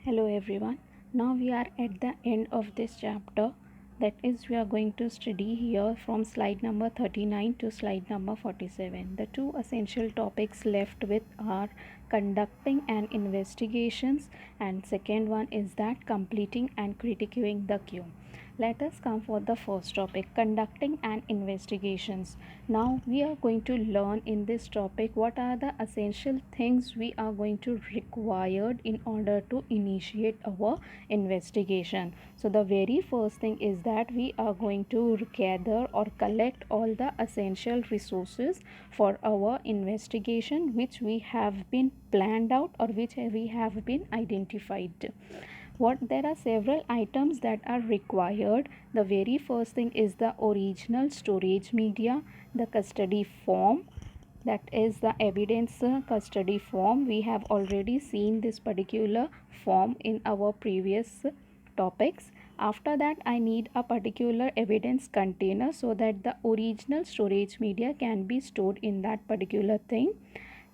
Hello everyone. Now we are at the end of this chapter. That is, we are going to study here from slide number 39 to slide number 47. The two essential topics left with are conducting an investigations, and second one is that completing and critiquing the queue. Let us come for the first topic, conducting an investigations. Now we are going to learn in this topic what are the essential things we are going to required in order to initiate our investigation. So the very first thing is that we are going to gather or collect all the essential resources for our investigation which we have been planned out or which we have been identified. What There are several items that are required. The very first thing is the original storage media, the custody form, that is the evidence custody form. We have already seen this particular form in our previous topics. After that, I need a particular evidence container so that the original storage media can be stored in that particular thing.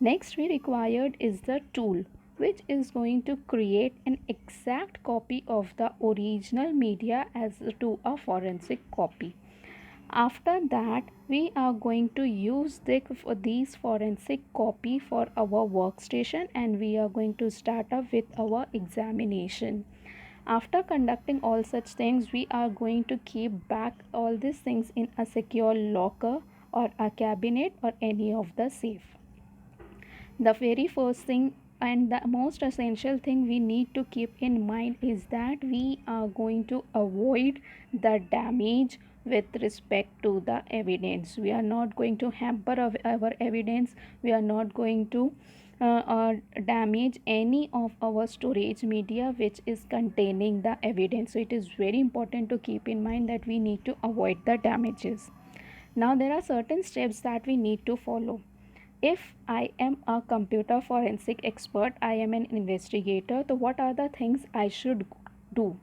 Next we required is the tool which is going to create an exact copy of the original media as to a forensic copy. After that, we are going to use these forensic copy for our workstation, and we are going to start up with our examination. After conducting all such things, we are going to keep back all these things in a secure locker or a cabinet or any of the safe. The very first thing and the most essential thing we need to keep in mind is that we are going to avoid the damage with respect to the evidence. We are not going to hamper our evidence. We are not going to damage any of our storage media which is containing the evidence. So it is very important to keep in mind that we need to avoid the damages. Now there are certain steps that we need to follow. If I am a computer forensic expert, I am an investigator, so what are the things I should do?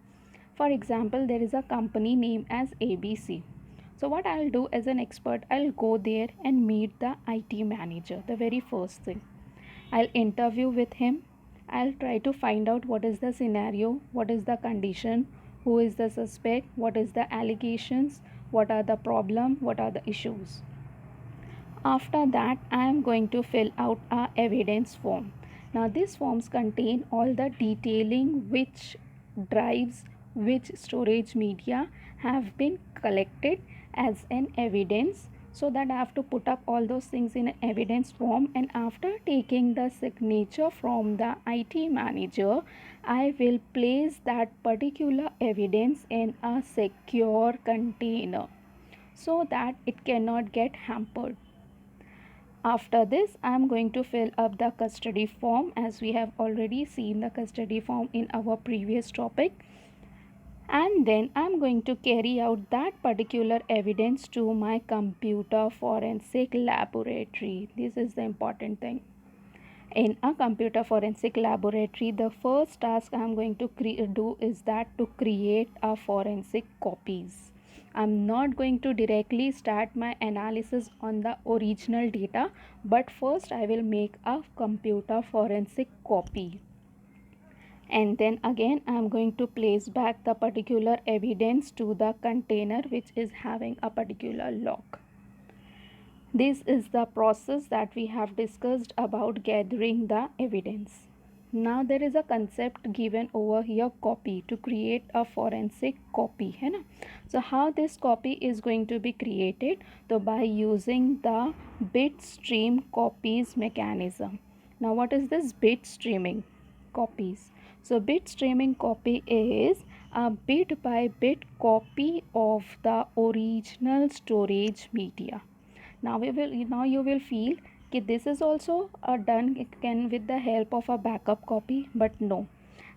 For example, there is a company name as ABC. So what I'll do as an expert, I'll go there and meet the IT manager, the very first thing. I'll interview with him. I'll try to find out what is the scenario, what is the condition, who is the suspect, what is the allegations, what are the problem, what are the issues. After that, I am going to fill out a evidence form. Now these forms contain all the detailing which drives which storage media have been collected as an evidence, so that I have to put up all those things in an evidence form, and after taking the signature from the IT manager, I will place that particular evidence in a secure container so that it cannot get hampered. After this, I am going to fill up the custody form, as we have already seen the custody form in our previous topic, and then I am going to carry out that particular evidence to my computer forensic laboratory. This is the important thing. In a computer forensic laboratory, the first task I am going to do is that to create a forensic copies. I'm not going to directly start my analysis on the original data, but first I will make a computer forensic copy, and then again I am going to place back the particular evidence to the container which is having a particular lock. This is the process that we have discussed about gathering the evidence. Now there is a concept given over here, copy, to create a forensic copy, है ना? So how this copy is going to be created? So by using the bit stream copies mechanism. Now what is this bit streaming copies? So bit streaming copy is a bit by bit copy of the original storage media. Now you will feel that this is also done can with the help of a backup copy, but no,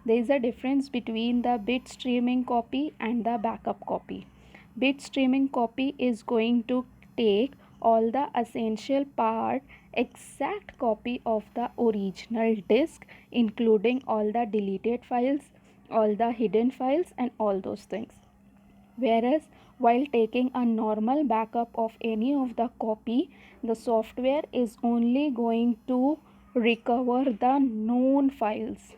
there is a difference between the bit streaming copy and the backup copy. Bit streaming copy is going to take all the essential part, exact copy of the original disk, including all the deleted files, all the hidden files, and all those things. Whereas while taking a normal backup of any of the copy, the software is only going to recover the known files.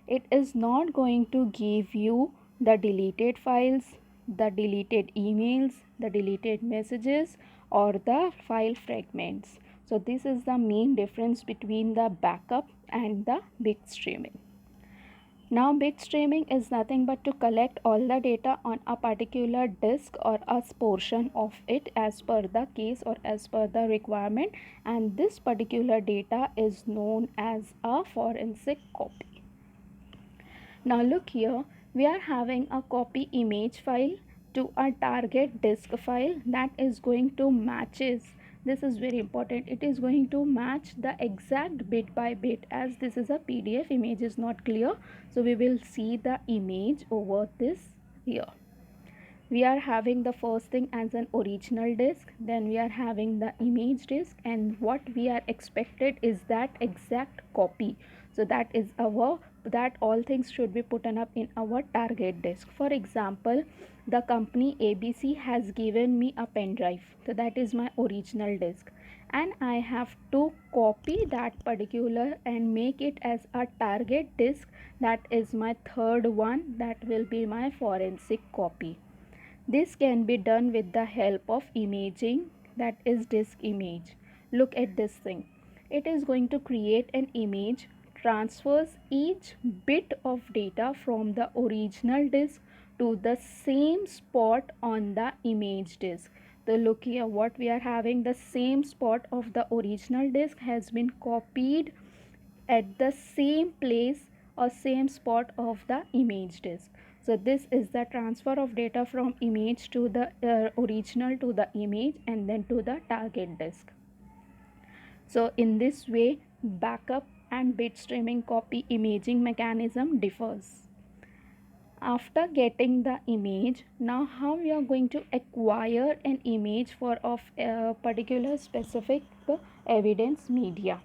It is not going to give you the deleted files, the deleted emails, the deleted messages, or the file fragments. So this is the main difference between the backup and the bit streaming. Now bit streaming is nothing but to collect all the data on a particular disk or a portion of it as per the case or as per the requirement, and this particular data is known as a forensic copy. Now look here, we are having a copy image file to a target disk file that is going to matches. This is very important. It is going to match the exact bit by bit, as this is a PDF, image is not clear. So we will see the image over this here. We are having the first thing as an original disk, then we are having the image disk, and what we are expected is that exact copy. So that is our, that all things should be put up in our target disk. For example, the company ABC has given me a pen drive, so that is my original disk, and I have to copy that particular and make it as a target disk. That is my third one, that will be my forensic copy. This can be done with the help of imaging, that is disk image. Look at this thing. It is going to create an image, transfers each bit of data from the original disk to the same spot on the image disk. So look here, what we are having, the same spot of the original disk has been copied at the same place or same spot of the image disk. So this is the transfer of data from image to the original to the image and then to the target disk. So in this way, backup and bit streaming copy imaging mechanism differs. After getting the image, now how we are going to acquire an image for of a particular specific evidence media.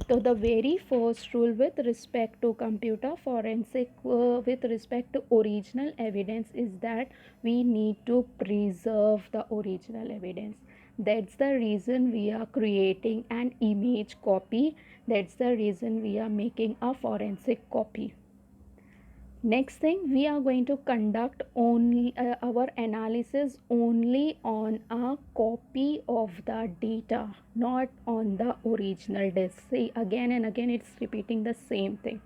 So the very first rule with respect to computer forensic, with respect to original evidence, is that we need to preserve the original evidence. That's the reason we are creating an image copy. That's the reason we are making a forensic copy. Next thing, we are going to conduct only our analysis only on a copy of the data, not on the original disk. See, again and again it's repeating the same thing.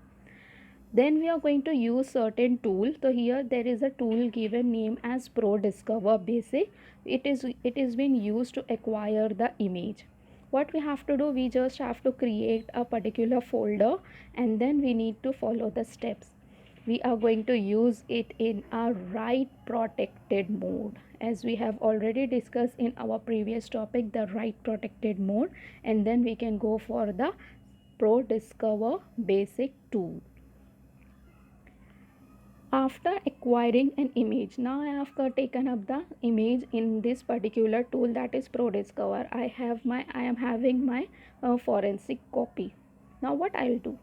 Then we are going to use certain tool. So here there is a tool given name as ProDiscover Basic. It is been used to acquire the image. What we have to do, we just have to create a particular folder and then we need to follow the steps. We are going to use it in a write protected mode, as we have already discussed in our previous topic, the write protected mode, and then we can go for the ProDiscover Basic tool. After acquiring an image, now I have taken up the image in this particular tool, that is ProDiscover. I am having my forensic copy. Now what I'll do,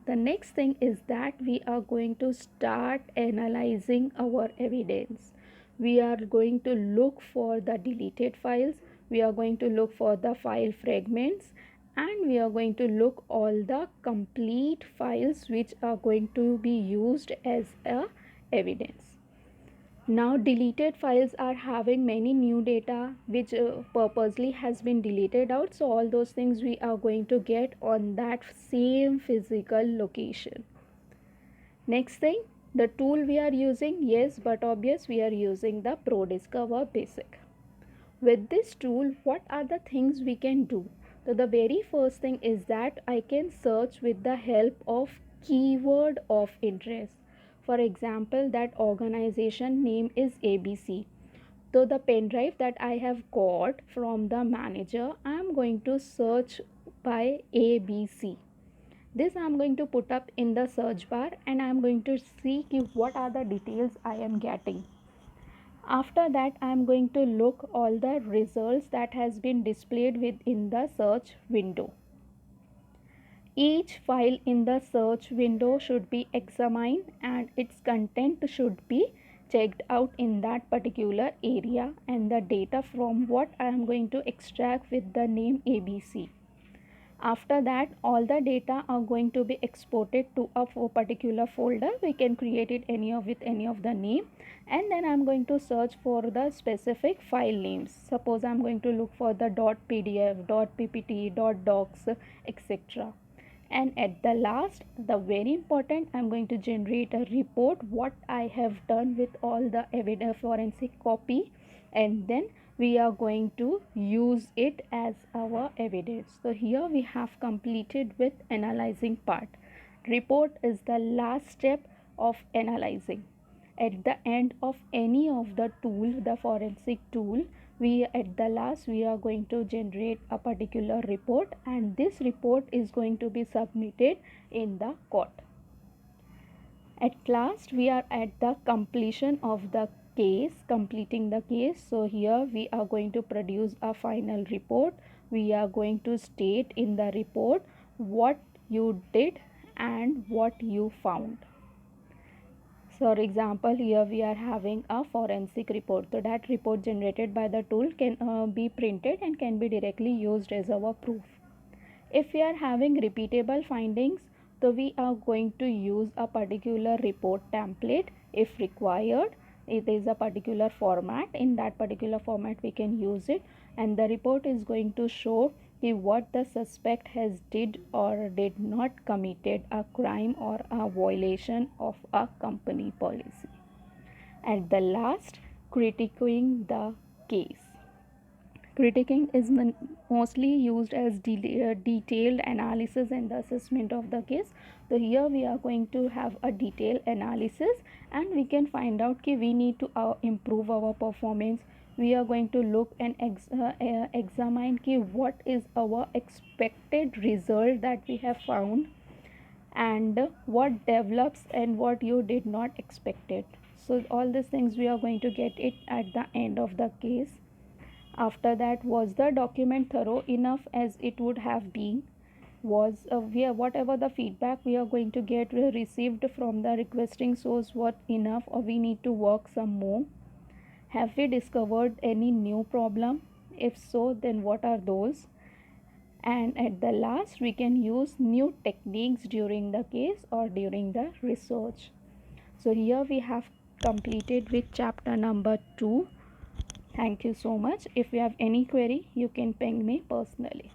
the next thing is that we are going to start analyzing our evidence. We are going to look for the deleted files, we are going to look for the file fragments, and we are going to look all the complete files which are going to be used as a evidence. Now deleted files are having many new data which purposely has been deleted out, so all those things we are going to get on that same physical location. Next thing, the tool we are using, yes but obvious, we are using the ProDiscover Basic. With this tool, what are the things we can do? So the very first thing is that I can search with the help of keyword of interest. For example, that organization name is ABC. So the pen drive that I have got from the manager, I am going to search by ABC. This I am going to put up in the search bar and I am going to see what are the details I am getting. After that, I am going to look all the results that has been displayed within the search window. Each file in the search window should be examined and its content should be checked out in that particular area, and the data from what I am going to extract with the name ABC. After that, all the data are going to be exported to a particular folder. We can create it with any of the name, and then I'm going to search for the specific file names. Suppose I'm going to look for the .pdf, .ppt, .docs, etc. And at the last, the very important, I'm going to generate a report what I have done with all the evidence forensic copy, and then we are going to use it as our evidence. So here we have completed with analyzing part. Report is the last step of analyzing. At the end of any of the tool, the forensic tool, we at the last we are going to generate a particular report, and this report is going to be submitted in the court. At last we are at the completion of the case, completing the case. So here we are going to produce a final report. We are going to state in the report what you did and what you found. For example, here we are having a forensic report. So that report generated by the tool can be printed and can be directly used as our proof. If we are having repeatable findings, so we are going to use a particular report template if required. It is a particular format. In that particular format we can use it, and the report is going to show what the suspect has did or did not committed a crime or a violation of a company policy. At the last, critiquing the case. Critiquing is mostly used as detailed analysis and the assessment of the case. So here we are going to have a detailed analysis, and we can find out that we need to improve our performance. We are going to look and examine what is our expected result that we have found, and what develops and what you did not expect it. So all these things we are going to get it at the end of the case. After that, was the document thorough enough as it would have been? Was whatever the feedback we are going to get received from the requesting source was enough, or we need to work some more? Have we discovered any new problem? If so, then what are those? And at the last, we can use new techniques during the case or during the research. So here we have completed with chapter number 2. Thank you so much. If you have any query, you can ping me personally.